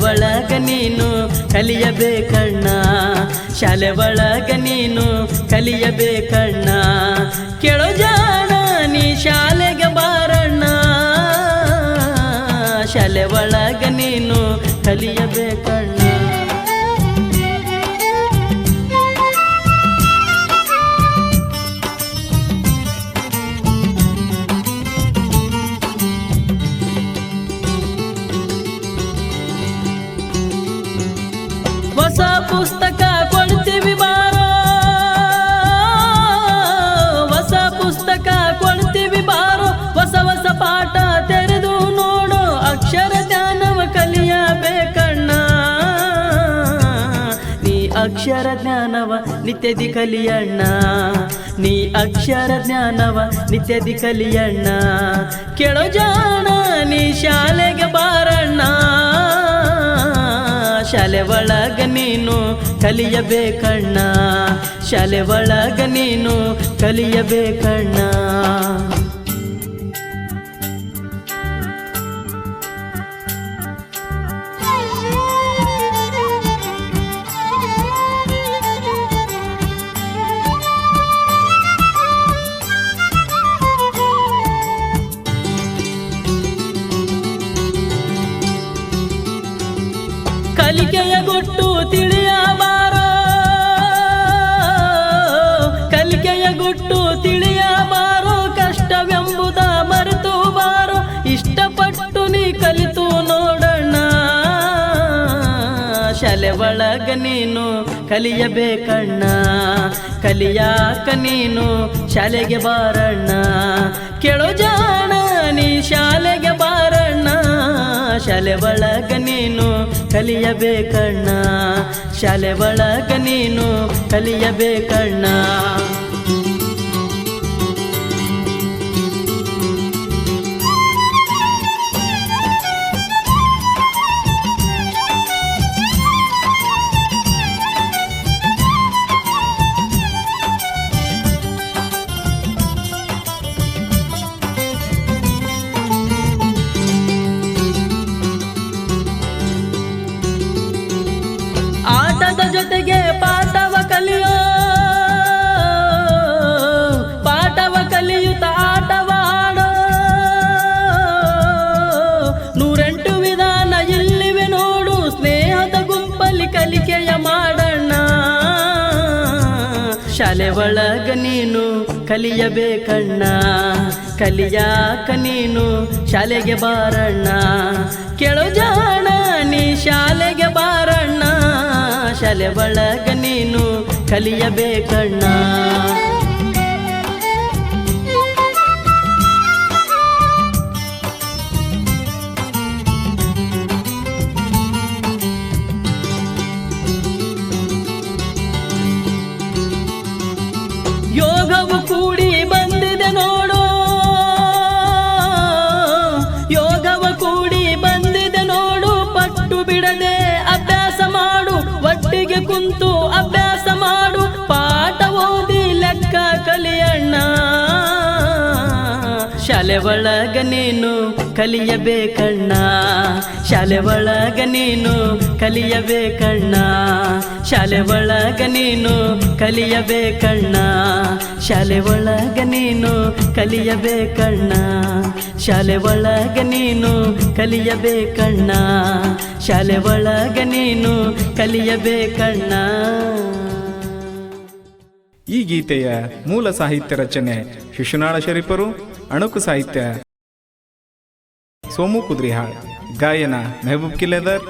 ಒಳಗ ನೀನು ಕಲಿಯಬೇಕಣ್ಣ, ಶಾಲೆ ಒಳಗ ನೀನು ಕಲಿಯಬೇಕಣ್ಣ. ಕೇಳೋ ಜಾಣ ನೀ ಶಾಲೆಗೆ ಬಾರಣ್ಣ, ಶಾಲೆ ಒಳಗ ನೀನು ಕಲಿಯಬೇಕಣ್ಣ. ಹೊಸ ಪುಸ್ತಕ ಕೊಡ್ತೀವಿ ಬಾರೋ, ಹೊಸ ಪುಸ್ತಕ ಕೊಡ್ತೀವಿ ಬಾರೋ, ಹೊಸ ಹೊಸ ಪಾಠ ತೆರೆದು ನೋಡು, ಅಕ್ಷರ ಜ್ಞಾನವ ಕಲಿಯಬೇಕಣ್ಣ. ನೀ ಅಕ್ಷರ ಜ್ಞಾನವ ನಿತ್ಯದಿ ಕಲಿಯಣ್ಣ, ನೀ ಅಕ್ಷರ ಜ್ಞಾನವ ನಿತ್ಯದಿ ಕಲಿಯಣ್ಣ. ಕೇಳೋ ಜಾಣ ನೀ ಶಾಲೆಗೆ ಬಾರಣ್ಣ, ಶಾಲೆ ಒಳಗ ನೀನು ಕಲಿಯಬೇಕಣ್ಣ, ಶಾಲೆ ಒಳಗ ನೀನು ಕಲಿಯಬೇಕಣ್ಣ. ಕಲಿಕೆಯ ಗುಟ್ಟು ತಿಳಿಯಬಾರೋ, ಕಲಿಕೆಯ ಗುಟ್ಟು ತಿಳಿಯಬಾರೋ, ಕಷ್ಟವೆಂಬುದ ಮರೆತು ಬಾರೋ, ಇಷ್ಟಪಟ್ಟು ನೀ ಕಲಿತು ನೋಡಣ್ಣ. ಶಾಲೆ ಒಳಗ ನೀನು ಕಲಿಯಬೇಕಣ್ಣ, ಕಲಿಯಾಕ ನೀನು ಶಾಲೆಗೆ ಬಾರಣ್ಣ. ಕೇಳೋ ಜಾಣ ನೀ ಶಾಲೆಗೆ ಬಾರಣ್ಣ, ಶಾಲೆ ಒಳಗ ನೀನು ಕಲಿಯಬೇಕಣ್ಣ, ಶಾಲೆ ಒಳಗ ನೀನು ಕಲಿಯಬೇಕಣ್ಣ. ಆಟದ ಜೊತೆಗೆ ಪಾಠವ ಕಲಿಯೋ, ಪಾಠವ ಕಲಿಯುತ್ತ ಆಟವ ಆಡೋ, 108 ವಿಧಾನ ಇಲ್ಲಿವೆ ನೋಡು, ಸ್ನೇಹದ ಗುಂಪಲ್ಲಿ ಕಲಿಕೆಯ ಮಾಡಣ್ಣ. ಶಾಲೆ ಒಳಗ ನೀನು ಕಲಿಯಬೇಕಣ್ಣ, ಕಲಿಯಾಕ ನೀನು ಶಾಲೆಗೆ ಬಾರಣ್ಣ. ಕೇಳೋ ಜಾಣ ನೀ ಶಾಲೆಗೆ ಬಾರಣ್ಣ, ಶಾಲೆ ಒಳಗ ನೀನು ಕಲಿಯಬೇಕಣ್ಣ. ಯೋಗವು ಕೂಡಿ ಬಂದಿದೆ ನೋಡು, ಯೋಗವ ಕೂಡಿ ಬಂದಿದೆ ನೋಡು, ಪಟ್ಟು ಬಿಡದೆ ಅಭ್ಯಾಸ ಮಾಡು, ಒಟ್ಟಿಗೆ ಕುಂತು ಅಭ್ಯಾಸ ಮಾಡು, ಪಾಠ ಓದಿ ಲೆಕ್ಕ ಕಲಿಯಣ್ಣ. ಶಾಲೆ ಒಳಗ ನೀನು ಕಲಿಯಬೇಕಣ್ಣ, ಶಾಲೆ ಒಳಗ ನೀನು ಕಲಿಯಬೇಕಣ್ಣ, ಶಾಲೆ ಒಳಗ ನೀನು ಕಲಿಯಬೇಕಣ್ಣ, ಶಾಲೆ ಒಳಗ ನೀನು ಕಲಿಯಬೇಕಣ್ಣ, ಶಾಲೆ ಒಳಗ ನೀನು ಕಲಿಯಬೇಕಣ್ಣ, ಶಾಲೆ ಒಳಗ ನೀನು ಕಲಿಯಬೇಕಣ್ಣ. ಈ ಗೀತೆಯ ಮೂಲ ಸಾಹಿತ್ಯ ರಚನೆ ಶಿಶುನಾಳ ಶರೀಫರು, ಅಣುಕು ಸಾಹಿತ್ಯ ಸೋಮು ಕುದ್ರಿಹಾಳ್, ಗಾಯನ ಮೆಹಬೂಬ್ ಕಿಲೇದರ್,